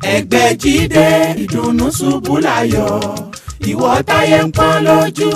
Egbeji dé ìdùnnú ṣubú láyọ̀ ìwọ táyé ń pọ́n lójú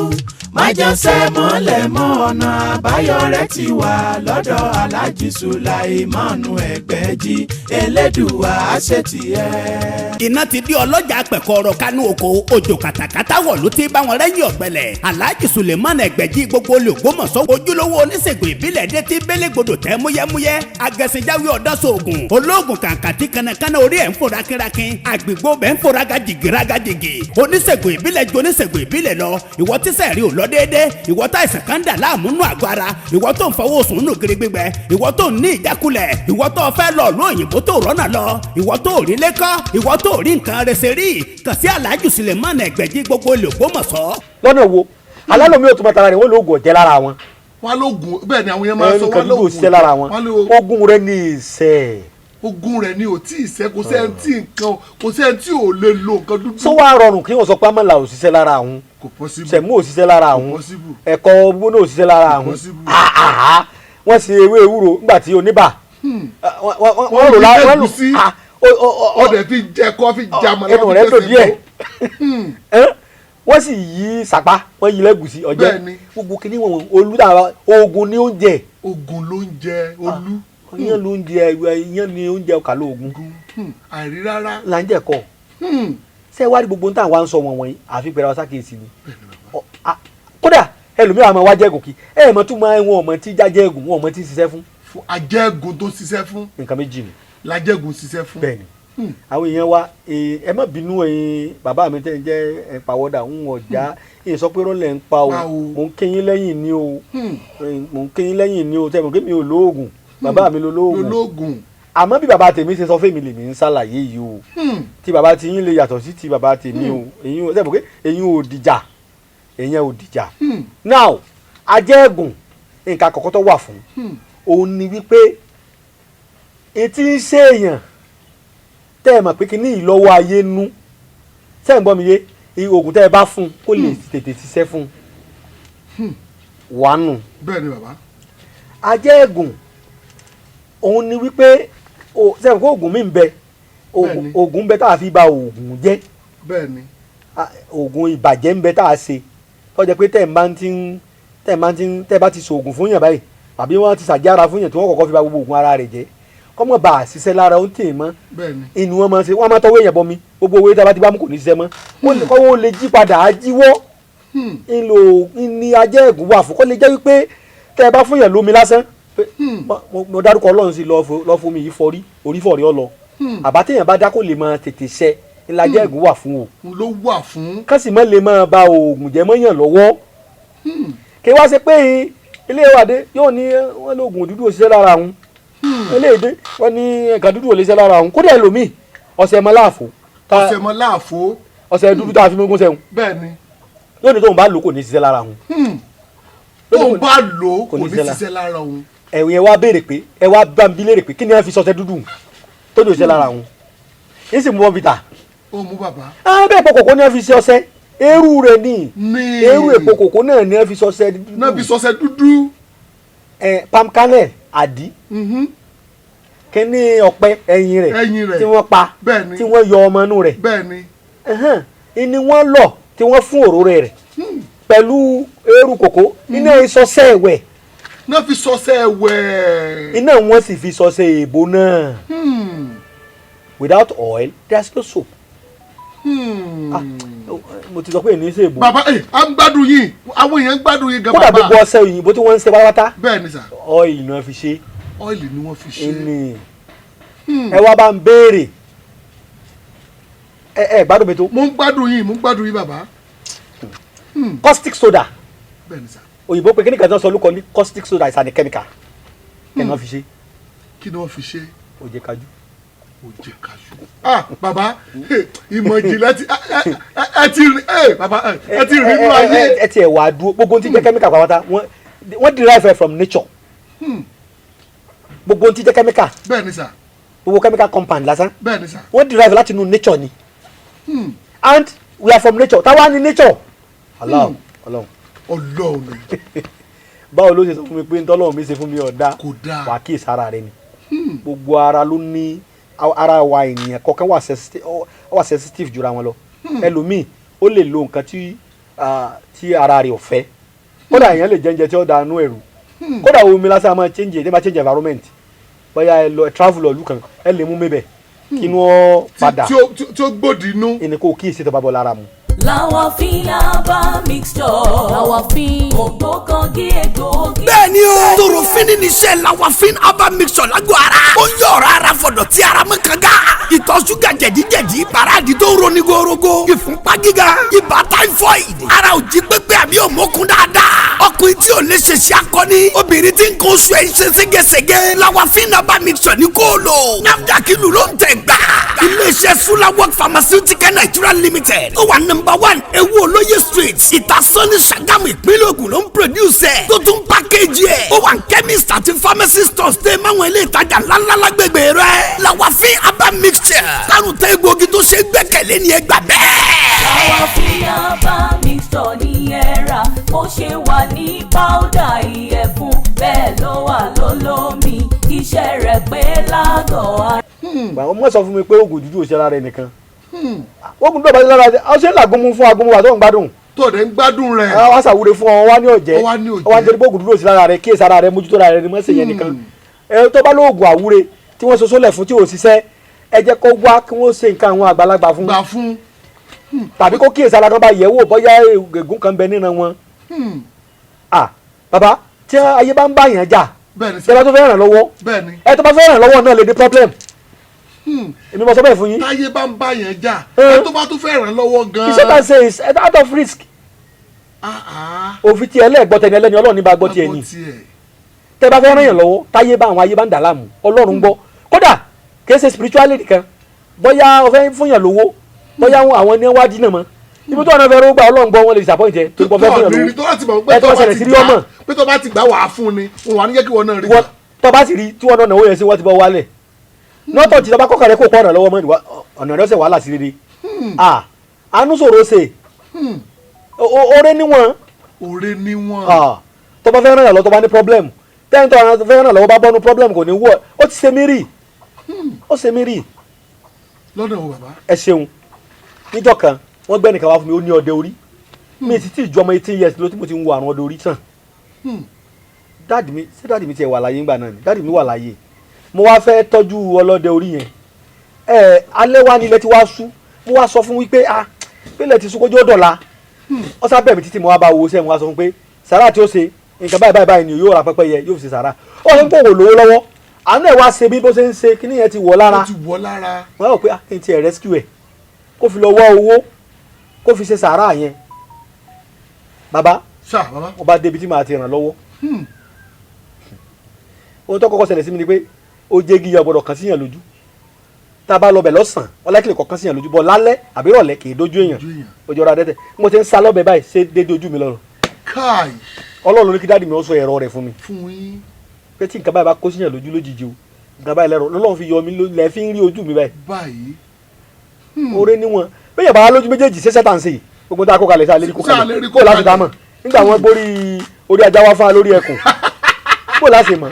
májànsẹ́ mọ́lẹ̀ mọ́ ọ̀nà àbáyọ rẹ̀ ti wà lọ́dọ̀ Alhaji Sulaiman Egbeji Elédùà àṣetìẹ́. Iná ti di ọlọ́jà pẹ̀kọ́rọ̀ kánú oko òjò kàtàkàtà wọ̀ ló ti bá wọn rẹ́yìn ọ̀gbẹ́lẹ̀. Alhaji Sulaiman Egbeji gbogbo olè Ògbómọ̀ṣọ́ ojúlówó oníṣègùn ìbílẹ̀ dé ti bélégbodò tẹ́ múyẹ́múyẹ́ agẹ̀sìnjáwé ọ̀dọ́sọ̀ọ̀gùn olóògùn kàǹkàtì kanakana orí ẹ̀ ń fòrà kírakín àgbègbè bẹ́ẹ̀ ń fòrà gàjìgìràgàjìgì oníṣègùn ìbílẹ̀ ju oníṣègùn ìbílẹ̀ lọ ìwọ tíṣẹ̀ rí ò lọ déédé ìwọ tá ìsàn kan dà láàmú nù àgọ́ ara ìwọ tó ń fọwọ́ sùn nù gírí gbígbẹ ìwọ tó ń ní ìjákulẹ̀ ìwọ tó fẹ́ lọ ló òyìnbó tó rọ́nà lọ ìwọ tó rí lẹ́kọ́ ìwọ tó rí nǹkan rẹsẹ̀ rí kàn sí Alhaji Sulaiman Egbeji gbogbo olè Ògbómọ̀ṣọ́. lọ́nà wo alálòmí ò tún bá tara rẹ̀ wọ́n lóògùn ọ̀jẹ́ lára wọn. wọn lóògùn bẹ́ẹ̀ ni àwọn yẹn máa ń sọ wọn lóògùn òṣìṣẹ́ lára wọn ogun rẹ̀ ní ìṣẹ́. ogun rẹ̀ ni ò tí ì ṣe kò sẹ́ni tí ò lè lo nǹkan dúdú. sọ wá rọrùn kí wọ́n sọ pé amọ̀là òṣìṣẹ́ lára àwọn kò possible sẹ̀mú òṣìṣẹ́ lára àwọn ẹ̀kọ́ ogun náà òṣìṣẹ́ lára àwọn wọ́n ṣe ewé ewúro nígbà tí oníbà wọ́n rò láwọn wọ́n lò ọdẹ fi jẹ kọ́ fi jamọ̀ ẹnu rẹ̀ tó díẹ̀ wọ́n sì yí sàpá wọ́n yí lẹ́gùsí ọ̀jẹ́ gbogbo kìíní wọn olùdára oògùn ní oúnjẹ. oògùn ló ń jẹ olú. iyán ló ń jẹ iyán ní oúnjẹ ọkà lóògùn. àìrí rárá. là ń jẹ kọ ṣé wàá rí gbogbo nǹkan wa ń sọ wọn wọ̀nyí àfi pẹ̀lú ọ̀sá kìí sí ni. kódà ẹlòmíràn máa wá jẹ́gùn kí ẹ mọ̀ tún máa wọn ọmọ tí jájẹ́gùn wọn ọmọ tí ṣiṣẹ́ fún. ajẹ́gùn tó ṣiṣẹ́ fún. nǹkan méjì ni. lajẹ́gùn ṣiṣẹ́ fún. bẹ́ẹ̀ni àwọn èèyàn wa ẹ má bínú bàbá mi tẹ́ ń jẹ́ pàwọ́dà ń ọ̀já èyí sọ pé rọ́lẹ̀ ń pa o mò ń kéyìn lẹ́yìn ni o mò ń kéyìn lẹ́yìn ni o tẹ́ mọ̀ pé mi ò lóògùn bàbá mi lo lóògùn àmọ́ bí bàbá tèmi ṣe sọ fẹ́mi lèmi ń ṣàlàyé yìí o tí bàbá ti yín lè yàtọ̀ sí ti bàbá tèmi o èyí ò tẹ́ mọ̀ pé èyí ò dìjà èyí ò dìjà now ajẹ́gùn nǹkan àkọ́kọ́ tó wà fún òun ni wípé etí ń ṣe èèyàn tẹ́ ẹ mọ̀ pé kí ní ìlọ́wọ́ ayé nú tẹ́ ẹ ń gbọ́ mi yé oògùn tẹ́ ẹ bá fún kó lè tètè ṣiṣẹ́ fún wánù. bẹ́ẹ̀ ni bàbá. ajẹ́gùn òun ni wípé sẹ́yìn kó oògùn mi ń bẹ oògùn ń bẹ tá a fi ba oògùn jẹ́ bẹ́ẹ̀ ni oògùn ìbàjẹ́ ń bẹ tá a ṣe tó jẹ́ pé tẹ́ ẹ bá ti ṣoògùn fún yàn báyìí àbí wọ́n ti ṣàjára fún yàn tí wọ́n kọ́kọ́ fi ba gbogbo oògùn ara rẹ̀ jẹ́ kọ́mọ̀ bá a ṣiṣẹ́ lára ó ń tè mọ́ inú wọn máa ṣe wọ́n máa tọ́wọ́ èèyàn bọ́ mi gbogbo owó tí a bá ti bá mú kò ní ṣiṣẹ́ mọ́ kọ́wọ́ lè jí padà á jíwọ́ ní ajẹ́gùn wà fún kọ́ lè jẹ́ wípé tẹ́ ẹ bá fún yàn lómi lásán mo dárúkọ Ọlọ́run sí lọ́ọ́ fún mi yìí fọrí orí fọ̀rí ọ lọ àbá téèyàn bá dá kó lè máa tètè ṣẹ ńlá ajẹ́gùn wà fún o ló wà fún kásì mọ́ lè máa ba oògùn jẹ́ mọ́yàn lọ́wọ́ kí wá ṣe pé ilé ìwádìí yóò ní wọ́n lóògùn òdúdú òṣìṣẹ́ lára àwọn eléyìí wọ́n ní nǹkan dúdú ò lè ṣe lára òun kódà ẹlòmíì ọṣẹ mọ́láàfó ọṣẹ dúdú tá a fi mọ́gún sẹ́hun bẹ́ẹ̀ni yóò ní tóun bá lò kò ní ṣiṣẹ́ lára òun tóun bá lò kò ní ṣiṣẹ́ lára òun ẹ̀wìn ẹ wá béèrè pé ẹ wá bá ń bí léèrè pé kí ni wọ́n fi ṣọṣẹ dúdú tó ní òṣìṣẹ́ lára òun yìí sì mú wọn bìtà. ó mú bàbá. bẹ́ẹ̀ pọ̀ kòkó ni wọ́n fi ṣe ọṣẹ eérú rẹ̀ ní eérú èpo kòkó náà ni wọ́n fi ṣọṣẹ dúdú. náà fi ṣọṣẹ dúdú. palm kernel àdí kíní ọ̀pẹ ẹ̀yìn rẹ̀ tí wọ́n pa tí wọ́n yọ ọmọ inú rẹ̀ ni wọ́n lọ tí wọ́n fún òróró rẹ̀ pẹ̀lú eérú kòkó iná ìsọsẹ́ ẹ̀wẹ̀. náà fi sọsẹ́ ẹ̀wẹ̀. iná wọn sì fi sọsẹ́ èèbó náà. without oil there's no soap. mo ti sọ pé ní í ṣe èèbó. bàbá a ń gbádùn yìí àwọn èèyàn ń gbádùn yìí gan bàbá. kódà gbogbo ọṣẹ òyìnbó tí wọ́n ń ṣe pátápátá. bẹ́ẹ̀ ni sà. oil ni wọ́n fi ṣe. oil ni wọ́n fi ṣe. ẹ wá bá ń béèrè ẹ gbádùn mi tó. mo ń gbádùn yìí bàbá. caustic soda. bẹ́ẹ̀ ni sà. òyìnbó pé kíni kan tó sọ olùkọ́ ní caustic soda is an chemical. ẹ ní wọ́n fi ṣe. kí ni wọ́n fi ṣe. òjè kájú. òjè kájú. bàbá ìmọ̀ ìjìnlẹ̀ ẹ ti rí inú ayé. ẹ ti ẹ̀ wá dúró gbogbo tí jẹ́ chemical pàápàá wọ́n derive from nature. gbogbo tí jẹ́ chemical. bẹ́ẹ̀ ni sà. gbogbo chemical compound lásán. bẹ́ẹ̀ ni sà. wọ́n derive láti inú nature ni. And we are from nature táwa ni nature. Ọlọ́run. báwo ló ṣe sọ fún mi pé ntọ́lọ́run mi ṣe fún mi ọ̀dà wà kí ìsara rẹ ni gbogbo ara ló ní ara wa ènìyàn kọ̀ọ̀kan wà sensitive jura wọn lọ ẹlòmíì ó lè lo nǹkan tí ara rẹ̀ ò fẹ́ kódà èèyàn lè jẹ́njẹ tí ó da inú ẹ̀rù kódà omi lásán máa change environment bóyá ẹ lọ travel ọ̀lú kan ẹ lè mú mébẹ̀ kí inú ọ padà tí ó gbòdì inú. ẹni kò kí ìṣètò bá bọ́ lára mu. Lawafin aba mixture. Lawafin ògbókangí egbòogi. bẹ́ẹ̀ni o torofin ní iṣẹ́ Lawafin aba mixture lágbo ara ó ń yọ ọ̀rọ̀ ara fọ̀dọ̀ tí ara mọ́ kanga ìtọ̀ ṣúgà jẹ̀díjẹ̀dí paráàdì tó ń roni gorogo ìfúnpá gíga ibà typhoid ara ò jí pépé àbí òmókun dáadáa ọkùnrin tí ò lè ṣe ṣe akọni obìnrin tí nǹkan oṣù ẹ̀ ń ṣe ségesège Lawafin aba mixture ní kóòlò NAFDAC ìlú ló ń tẹ̀ gbà iléeṣẹ́ Sulawok Pharmaceutical Nigeria Limited ó wà nọ́mbà 1 ewu olóye street ìtasọ́ni Ṣàgámù ìpínlẹ̀ Ògùn ló ń produce ẹ̀ tó tún package ẹ̀ ó wà ní chemist àti pharmacy stores tẹ́ máwọn ilé ìtajà ńláńlá lágbègbè rẹ̀ Lawafin aba mixture kárùn tẹ́ egbògi tó ṣe gbẹ́kẹ̀lé ní ẹgbà bẹ́ẹ̀. Lawafin aba mixture ní ẹ̀rà ó ṣe wà ní powder ìyẹ̀fun bẹ́ẹ̀ ló wà lólómi iṣẹ́ rẹ̀ pé lágọ̀ọ́ ara. àwọn ọmọ sọ fún mi pé oògùn dúdú òṣèlú ara rẹ nìkan oògùn dúdú òṣèlú ara rẹ ọ ṣe ń làgùnmu fún agúnmu wa tó ń gbádùn. tó o dẹ̀ ń gbádùn rẹ̀. wá ṣàwúre fún ọ wá ní ọ̀jẹ́ wá ń jẹ́ oògùn dúdú òṣèlú ara rẹ kíyèsí ara rẹ mójútó ara rẹ ni mọ̀ ṣe yẹn nìkan. tó bá lóògùn àwúre tí wọ́n ṣoṣo lẹ̀ fún tí ò ṣiṣẹ́ ẹ jẹ́ kó wá kí wọ́n ṣe nǹkan àwọn àgbàlagbà fún. tàbí kó kíyèsí ara kan bá yẹ̀ wò bóyá ègún kan bẹ nínú wọn. bàbá tí ayé bá ń bá yàn jà ẹ bá tó fẹ́ ràn lọ́wọ́ ẹ tó bá fẹ́ ràn lọ́wọ́ náà lè ní problem. èmi mo sọ bẹ́ẹ̀ fún yín. táyé bá ń bá yàn jà ẹ tó bá tún fẹ́ ràn lọ́wọ́ gan-an. iṣẹ́ tá a ṣe is out of risk. òfin tiẹ̀ lẹ́ẹ̀gbọ́ tẹni ẹlẹ́ni ọlọ́run ní bá gbọ́ tiẹ̀ ni. tẹ́ bá fẹ́ ràn yàn lọ́wọ́ táyé bá àwọn ayé bá ń dà láàmú ọlọ́run gbọ́ kódà kìí ṣe spirituality nìkan bóyá o fẹ́ fún yàn lówó bóyá àwọn ní wá dínà mọ́ ibi tó ọ̀nà fẹ́ ró gbà ọlọ́run gbọ́ wọn lè disappoint ẹ tó gbọ́ fẹ́ fún yàn lówó ẹ tó ṣẹlẹ̀ sí rí ọmọ. pé tó bá ti gbà wàá fún ni òun wà ní jẹ́ kí wọn náà rí. tó bá sì rí tí wọ́n náà náwó yẹn sí wọ́n ti bọ́ wálẹ̀ nọ́tọ̀ tí tọ́ba kọ́kàrẹ́ kò kọ́ ọ̀nà lọ́wọ́ mọ́ ọ̀nà rẹ̀ ọ̀sẹ̀ wàhálà sí rere àánú sọ̀rọ̀ ṣe oore níwọ̀n tó bá fẹ́ ràn yàn lọ tó bá ní problem tẹ́yìn tó fẹ́ ràn lọ́wọ́ bá bọ́nu problem kò ní wọ̀ ó ti ṣe mí rí ó ṣe mí rí. lọ́dọ̀ wo bàbá. ẹ ṣeun níjọ́ kan wọ́n gbẹ́ nìkan wá fún mi ó ní ọdẹ orí mi ti tí ju ọmọ 18 years ló tí mo ti ń wo àrùn ọdẹ orí tán dáàdì mi tiẹ̀ wà láyé ńgbà náà ni dáàdì mi wà láyé mo wá fẹ́ tọ́jú ọlọ́dẹ orí yẹn alẹ́ wá nílẹ̀ tí wá sú mo wá sọ fún wípé pélé ti sunkójú ó dọ̀la ọ̀sán bẹ̀rẹ̀ mi títí mo wá bá owó sẹ́yìn mo wá sọ fún pé sàrà tí ó ṣe nǹkan báyìí ni yóò ra pẹ́pẹ́yẹ yóò fi ṣe sàrà ó ní kó wò lówó lọ́wọ́ àánú ẹ̀ wá ṣe bí bó ṣe ń ṣe kíní yẹn ti wọ̀ lára wọ́n rò pé kí n tiẹ̀ rescue ẹ̀ kó fi lọ wá owó kó fi ṣe sàrà yẹn bàbá mo bá débi tí màá ti ràn lọ́wọ́ ohun tó kọ́kọ́ ṣẹlẹ̀ sí mi ni pé ó jẹ́ gíga gbọ́dọ̀ kàn síyàn lójú tá a bá lọ bẹ̀ lọ́sàn-án ọlẹ́kìlẹ̀ kọ̀ọ̀kan síyàn lójú bọ́ lálẹ́ àbí rọ̀lẹ́ kì í dojú èèyàn ojú ọ̀rọ̀ adẹ́tẹ̀ mo ti ń sá lọ́bẹ̀ báyìí ṣé dédé ojú mi lọ́rọ̀ ọlọ́run ní kí dáàdì mi ó sọ ẹ̀rọ rẹ̀ fún mi pé tí nǹkan báyìí bá kó síyàn lójú lójijì o nǹkan báyìí lẹ́rọ lọ́lọ́run fi yọ mi lẹ́ fi ń rí ojú mi báyìí oore níwọ̀n bẹ́ẹ̀ bá lójú méjèèjì ṣẹ́ṣẹ́ tà ń ṣe gbogbo tá a kó kalẹ̀ sáà lérí kó kalẹ̀ kó láti dá mọ̀ nígbà wọn gbórí orí ajá wá fún wa lórí ẹkùn bó láti mọ̀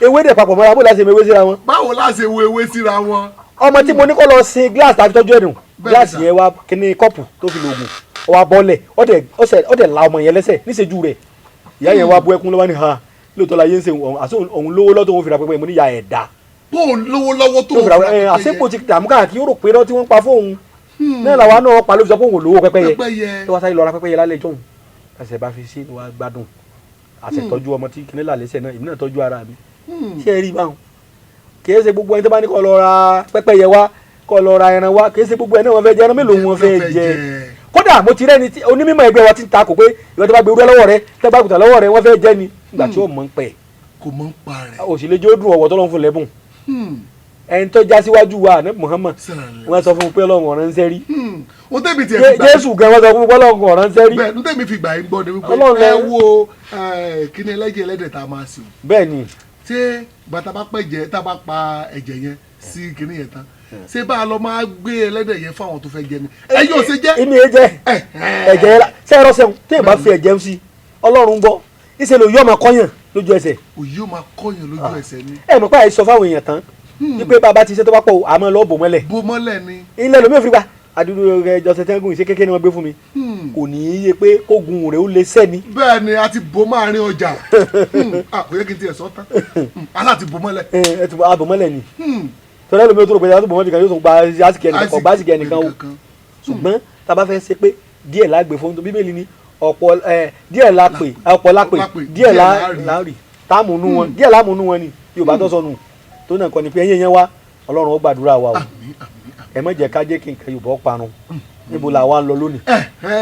ewé dẹ̀ papọ̀ mọ́ra bó láti mọ ewé síra wọn. báwo láti wo ewé síra wọn. ọmọ tí mo ní kó lọ sin gíláàsì tàbí tọ́jú ẹ̀dùn gíláàsì yẹn wá kíní kọ́ọ̀pù tó fi lògùn ó wá bọ́lẹ̀ ó dẹ̀ la ọmọ yẹn lẹ́sẹ̀ níṣẹ́jú rẹ̀ ìyá yẹn wá bú ẹkún lọ́wọ́ ní ha lóòótọ́ la yé ń ṣe òun lówó lọ́tọ̀ òun fìrà pẹ́pẹ́ mo ní ya ẹ̀ dá. bó o lówó lọ́wọ́ tó òun fìrà pẹ́pẹ́ àṣepò ti dààmú káàkiri ó rò pé tí wọ́n pa fóun náà làwa náà pa ló fi sọ pé òun lówó pẹ́pẹ́yẹ tó wá sáré lọ ra pẹ́pẹ́yẹ lálẹ́ jọ̀hún ẹsẹ̀ bá fi sí wa gbádùn àṣetọ́jú ọmọ tí kìnìún làlẹ́sẹ̀ náà èmi náà tọ́jú ara mi ṣé ẹ rí báwọn kìí ṣe gbogbo ẹni tó bá ní kó lọ ra pẹ́pẹ́yẹ wá kó lọ ra ẹran wá kìí ṣe gbogbo ẹni wọ́n fẹ́ jẹ ẹran mélòó wọ́n fẹ́ jẹ kódà mo ti rẹ́ni onímọ̀ ẹgbẹ́ wa ti ń ta kò pé ìwọ tó bá gbé ewúrẹ́ lọ́wọ́ rẹ tó bá gùtà lọ́wọ́ rẹ wọ́n fẹ́ jẹ ni nígbà tí ó mọ̀ ń pẹ́ kò mọ̀ ń pa rẹ̀ òṣèléjì ó dùn ọ̀wọ̀ tó lọ́n fún lẹ́bùn ẹni tó já síwájú wa ní Muhammad wọ́n sọ fún pé Ọlọ́run ọ̀ràn ń sẹ́rí Jésù gan wọ́n sọ fún pé Ọlọ́run ọ̀ràn ń sẹ́rí. bẹ́ẹ̀ ní tèmi fi gbà yín gbọ́ ni wípé ẹ wo kíni ẹlẹ́jẹ̀ ẹlẹ́dẹ̀ tá a máa sìn. bẹ́ẹ̀ ni. ṣé bàtà bá pẹ̀ jẹ́ tá a bá pa ẹ̀jẹ̀ yẹn sí kíní yẹn tán ṣé bá a lọ máa gbé ẹlẹ́dẹ̀ yẹn fáwọn tó fẹ́ jẹ ni. ẹ yóò ṣe jẹ́. èmi ẹ jẹ ẹ̀jẹ̀ yẹn ṣé ẹ rọ́ṣẹ́ tí ẹ bá fi ẹ̀jẹ̀ sí Ọlọ́run gbọ́ ìṣẹ̀lẹ̀ òyìnbó máa kọ́yàn lójú ẹsẹ̀. òyìnbó máa kọ́yàn lójú ẹsẹ̀ ni. ẹ mọ̀ pé àìsọ fáwọn èèyàn tán wípé bàbá ti ṣe tó bá pọ̀ àmọ́ lọ́ọ́ bò mọ́lẹ̀. bò mọ́lẹ̀ ni. ilé lomi ò fi gbà àdúgbò rẹ jọ̀sẹ̀ tẹ́gùn ìṣe kékeré ni wọ́n gbé fún mi kò ní í yé pé kógun rẹ̀ ó lè sẹ́ni. bẹ́ẹ̀ ni a ti bò máa rin ọjà kò yẹ kí n tiẹ̀ sọ tán aláti bò mọ́lẹ̀. ẹ ti bò mọ́lẹ̀ ni tọ́lá lomi ò tó rò pé yàtọ̀ bò mọ́lẹ̀ kan yóò tún gba àsìkè ẹnìkan kọ̀ gbásìkè ẹnìkan o ṣùgbọ́n tá a bá fẹ́ ṣe pé díẹ̀ la gbé fún bíbélì ni ọ̀pọ̀ díẹ̀ la pè ọ̀pọ̀ la pè díẹ̀ la rì táàmùnú wọn díẹ̀ láàmùnú wọn ni Yorùbá tó sọnù tó náà kọ́ ni pé ẹ̀yìn yẹn wá Ọlọ́run ó gbàdúrà wa o ẹ má jẹ́ ká jẹ́ kí nǹkan Yorùbá parun níbo la wá ń lọ lónìí.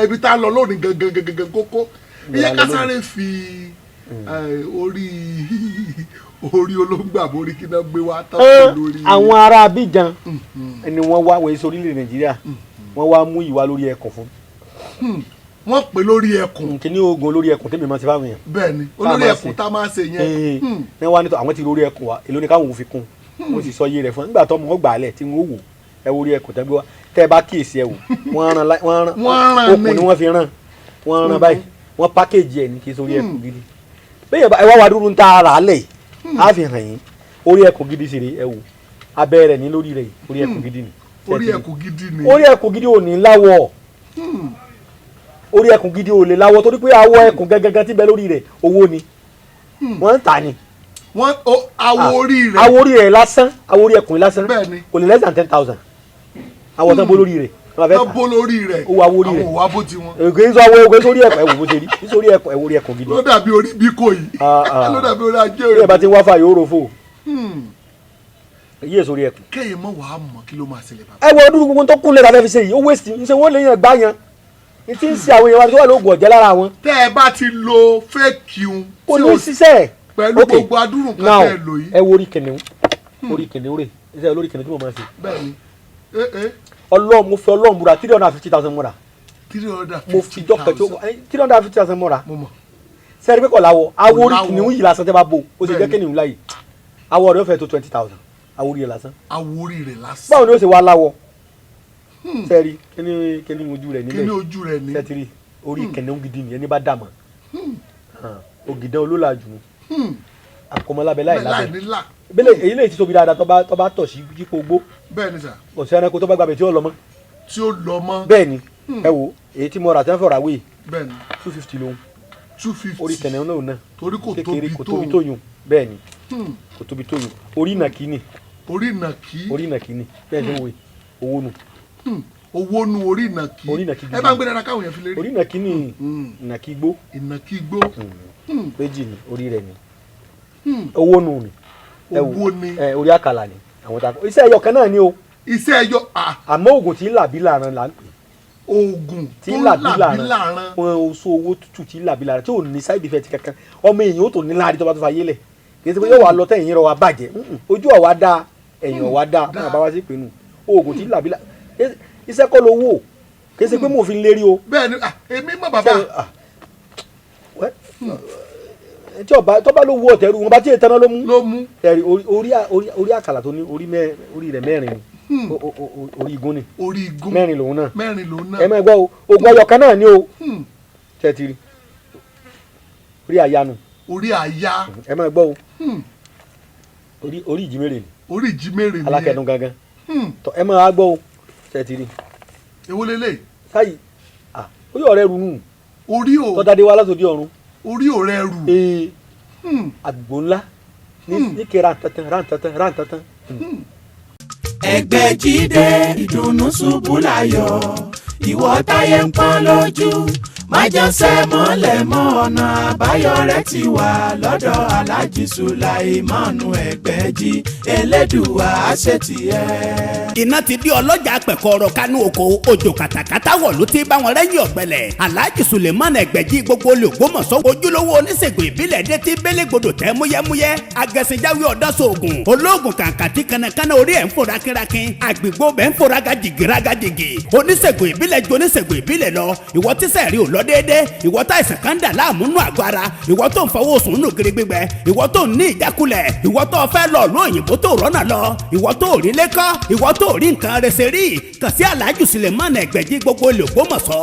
ibi tá a lọ lónìí gangan kókó iye ká sáré fi orí olóńgbò àbórí kí náà gbé wá tán lórí. àwọn ará Abidjan ni wọ́n wá wọ́n èso orílẹ̀ Nàìjíríà wọ́n wá mú ìwà lórí ẹkùn fún. wọ́n pè lórí ẹkùn. kí ni oògùn olórí ẹkùn tẹ́mi máa ti fáwọn èèyàn. bẹ́ẹ̀ni olórí ẹkùn tá a máa ṣe yẹn. ní wọ́n á ní tọ́ àwọn ti lórí ẹkùn wa èló ni káwọn ò fi kún wọ́n sì sọ iye rẹ̀ fún nígbà tó mọ̀ ọ́ gbà á lẹ̀ tí wọ́n wò ẹ wo orí ẹkùn tẹ́ gbé wá tẹ́ ẹ bá kíyèsí ẹ wò wọ́n rán okùn ni wọ́n fi rán wọ́n rán báyìí wọ́n pákéjì ẹ̀ ní kí sórí ẹkùn gidi bẹ́ẹ̀ ẹ wá wá dúró ń ta ara lẹ̀ á fi hàn yín orí ẹkùn gidi sì rí ẹ wò abẹ́ rẹ̀ ní lórí rẹ̀ orí ẹkùn gidi ni. orí ẹkùn gidi ni. orí ẹkùn gidi ò ní láwọ̀ orí ẹkùn gidi ò lè láwọ̀ torí pé awọ ẹkùn gẹ́gẹ́ tí bẹ lórí rẹ̀ owó ni wọ́n ń tà ní. wọ́n awọ orí rẹ̀. awọ orí rẹ̀ lásán awọ orí ẹkùn lásán bẹ́ẹ̀ni kò lè less than 10,000 awọ tán bó lórí rẹ̀. tán bó lórí rẹ̀ owó awọ orí rẹ̀ àwọn òwà bó ti wọn. èké ń sọ awọ ẹkùn sórí ẹkùn ẹwù bó ṣe rí nítorí ẹkùn ẹwù orí ẹkùn gidi. ló dàbí orí bíkò yìí ló dàbí orí ajé rẹ̀. bí ẹ bá ti ń wá fà yóò ro fò èyí èso orí ẹkùn. kéèyàn mọ̀ wàá mọ̀ kí ló máa ṣẹlẹ̀ bàbá. ẹ wo ọdún gbogbo tó kúnlẹ̀ tàbí fi ṣe yìí ó wéṣì ń ṣe wọ́n lè yàn gbá yan ní tí ń ṣe àwọn èèyàn wa tó wà lóògùn ọ̀jẹ́ lára wọn. tẹ́ ẹ bá ti lo fake un. kò ní ṣiṣẹ́ pẹ̀lú gbogbo adúrún kan tẹ́ ẹ lò yìí. ẹ wo orí kìnìún rè iṣẹ́ olórí kìnìún tí mo máa ṣe. bẹ́ẹ̀ni Ọlọ́run mo fi Ọlọ́run múra 350,000 múra. 350,000 mo fi jọ́kẹ́ tí ó 350,000 múra. mo mọ̀. sẹ́ẹ̀rì pé kò láwọ̀ awọ orí kìnìún yìí lásán tẹ́ bá bò ó sì jẹ́ kìnìún láyè awọ rẹ̀ ó fẹ́ tó 20,000 awọ orí rẹ̀ lásán. awọ orí rẹ̀ lásán. báwo ni ó ṣe wá láwọ̀ sẹ́ẹ̀rì kíní ojú rẹ̀ nílẹ̀ kíní ojú rẹ̀ ní. sẹ́ẹ̀tìrì orí kìnìún gidi ni ẹni bá dà mọ́ ògìdán olólàjù àkọmọlábẹ láìlábẹ bẹ́ẹ̀ èyí lè ti tóbi dáadáa tó bá tọ̀ sí yípo gbó. bẹ́ẹ̀ni sà. kò sí ẹranko tó bá gbàgbé tí ó lọ mọ́. tí ó lọ mọ́. bẹ́ẹ̀ni ẹ wo èyí tí mo rà tẹ́ fọ̀rọ̀ àwé. bẹ́ẹ̀ni 250 lòun. 250 orí kẹ̀nẹ́ náà torí kò tóbi tó yùn bẹ́ẹ̀ni kò tóbi tó yùn orí ìnàkí ni. orí ìnàkí. orí ìnàkí ni bẹ́ẹ̀ ni òwe owó nu. owó nu orí ìnàkí. orí ìnàkí gidi. ẹ bá ń gbé dára káwọn yẹn fi lè rí. orí ìnàkí ni ìnàkí igbó. ìnàkí igbó. méjì ni orí rẹ̀ ni owó nu ni. owó ni. orí àkàlà ni àwọn tá a kọ iṣẹ́ ẹyọ kan náà ni o. iṣẹ́ ẹyọ. àmọ́ oògùn tí ń làbí làrán là ń pè. oògùn tí ń làbí làrán wọn oṣù owó tútù tí ń làbí làrán tí ò ní side effect kankan ọmọ èèyàn ó tó ní láàrin tó bá tó fa yélẹ̀ kì í ṣe pé yóò wá lọ tẹ̀yìn rẹ̀ wá bàjẹ́ ojú ọ̀wá dá ẹ̀yìn ọ̀wá dá náà bá wá sí pinnu oògùn tí ń làbí làrán iṣẹ́ kọ́ lówó kì í ṣe pé mo fi ń lérí o. bẹ́ẹ̀ni èmi mọ̀ bàbá. tí ọba ló wú ọ̀tẹ̀rù wọn bá tí ètò náà ló mú. orí àkàlà tó ní orí rẹ̀ mẹ́rin ni orí igun ni mẹ́rin lòun náà ẹ máa gbọ́ o ogun ọyọ̀kan náà ni o tẹ́tìrì orí àyà nu orí àyà ẹ máa gbọ́ o orí ìjímèrè ni orí ìjímèrè ni alákẹ́dùn gangan ẹ máa gbọ́ o tẹ́tìrì. èwo lélẹ̀. sáyì orí ọ̀rẹ́ ru nù orí o tọ́dádé wa látòdì ọ̀run orí ọ̀rẹ́ ru àgbò ńlá ní kí rántatan. Egbeji dé ìdùnnú ṣubú láyọ̀ ìwọ táyé ń pọ́n lójú májànsẹ́ mọ́lẹ̀ mọ́ ọ̀nà àbáyọ rẹ̀ ti wà lọ́dọ̀ Alhaji Sulaiman Egbeji Elédùà àṣetìẹ́. iná ti di ọlọ́jà pẹ̀kọ́rọ̀ kánú oko òjò kàtàkàtà wọ̀ ló ti bá wọn rẹ́yìn ọ̀gbẹ́lẹ̀ Alhaji Sulaiman Egbeji gbogbo olè Ògbómọ̀ṣọ́ ojúlówó oníṣègùn ìbílẹ̀ dé ti bélégbodò tẹ́ múyẹ́múyẹ́ agẹ̀sìnjáwé ọ̀dọ́sọ̀ọ̀gùn olóògùn kàǹkàtì kanakana orí ẹ̀ ń fò rákínrákín àgbègbè bẹ́ẹ̀ ń fò rágàjìgì oníṣègùn ìbílẹ̀ ju oníṣègùn ìbílẹ̀ lọ ìwọ tíṣẹ̀ rí ò lọ déédé ìwọ tá ìsàn kan dà láàmúnú àgọ́ ara ìwọ tó ń fọwọ́ sùn nù gírí gbígbẹ ìwọ tó ń ní ìjákulẹ̀ ìwọ tó fẹ́ lọ ló òyìnbó tó rọ́nà lọ ìwọ tó rí lẹ́kọ́ ìwọ tó rí nǹkan rẹ̀ ṣe rí kàn sí Alhaji Sulaiman Egbeji gbogbo olè Ògbómọ̀ṣọ́